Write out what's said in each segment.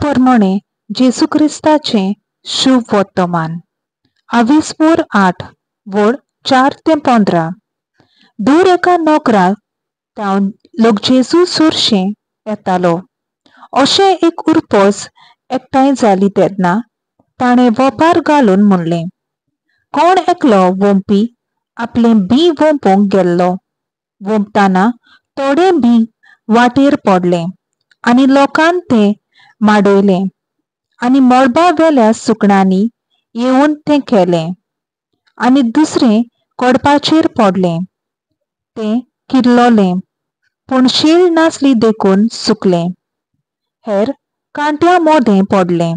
प्रमाणे जेसू ख्रिस्ताचे शुभ वर्तमान 28 वड 4 ते 15 दूर एका नोकराक जावन लोक जेसू सुरशे येतालो अशें एक उरपोस एकठांय जाली तेन्ना ताणें वोपार घालून म्हणलें, कोण एकलो वोंपी आपलें बी वोंपूंक गेल्लो वोंपतना थोडे बी वाटेर पडले आनी लोकान ते माडयले आनी मळबा वेल्या सुकणांनी येवन तें केलें आनी दुसरें कडपाचेर पडलें तें किल्लोलें पूण शीळ नासली देखून सुकलें। हेर कांट्या मोदें पडलें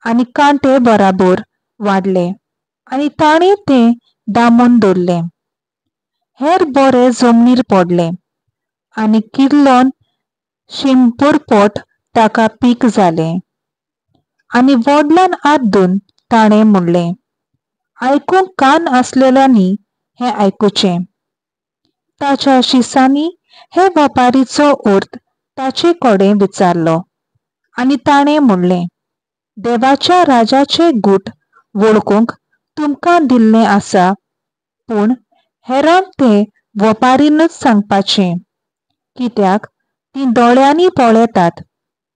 आनी कांटे बराबर वाडले आनी ताणें तें दामून दवरलें। हेर बरे जमनीर पडले आनी किल्लोन शिंपुरपोट ताका पीक जालें। आनी वडलान आद्दून ताणें म्हणलें, आयकूंक कान आसलेल्यांनी हें आयकुचें। ताच्या शिसांनी हे वेपारीचो अर्थ ताचे कडेन विचारलो आनी ताणें म्हणलें, देवाच्या राजाचे गूट वळखूंक तुमकां दिल्लें आसा, पूण हेरांक तें वेपारीनच सांगपाचें, कित्याक तीं दोळ्यांनी पळयतात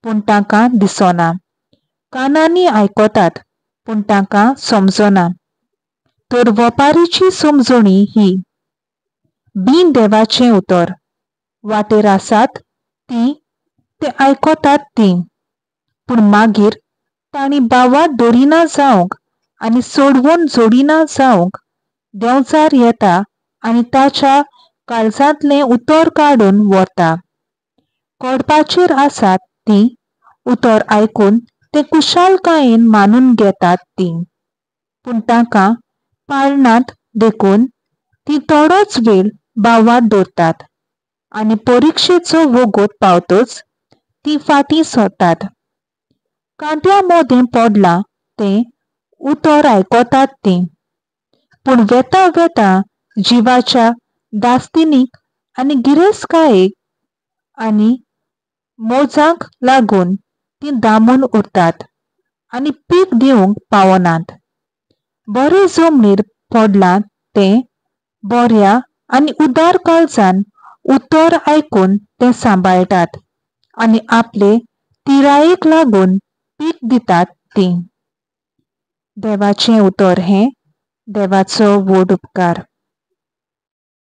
पूण तांकां दिसना, कानांनी आयकतात पूण तांकां समजना। तर वेपारीची समजणी ही, बी देवाचें उतर, वाटेर आसात तीं ते आयकतात तीं, पूण मागीर तांणी बावात दवरिना जावंक आनी सोडवून जोडिना जावंक देंवचार येता आनी ताच्या काळजांतलें उतर काडून व्हरता। कडपाचेर आसात तीं उतर आयकून तें कुशालकायेन मानून घेतात तीं, पूण तांकां पाळनात देखून तीं थोडोच वेळ बावात दवरतात आनी परिक्षेचो वगत पावतच तीं फाटीं सरतात। कांट्या मोदें पडलां तें उतर आयकतात तीं, पूण वेता वेता जिवाच्या दास्तिनीक आनी गिरेस्तकायेक आनी मोजांक लागून तीं दामून उरतात आनी पीक दिवंक पावनात। बरे जमनीर पडलां तें बऱ्या आनी उदार काळजान उतर आयकून तें सांबाळटात आनी आपले तिरायेक लागून पीक दितात तीं। देवाचें उतर हें देवाचो व्हड उपकार।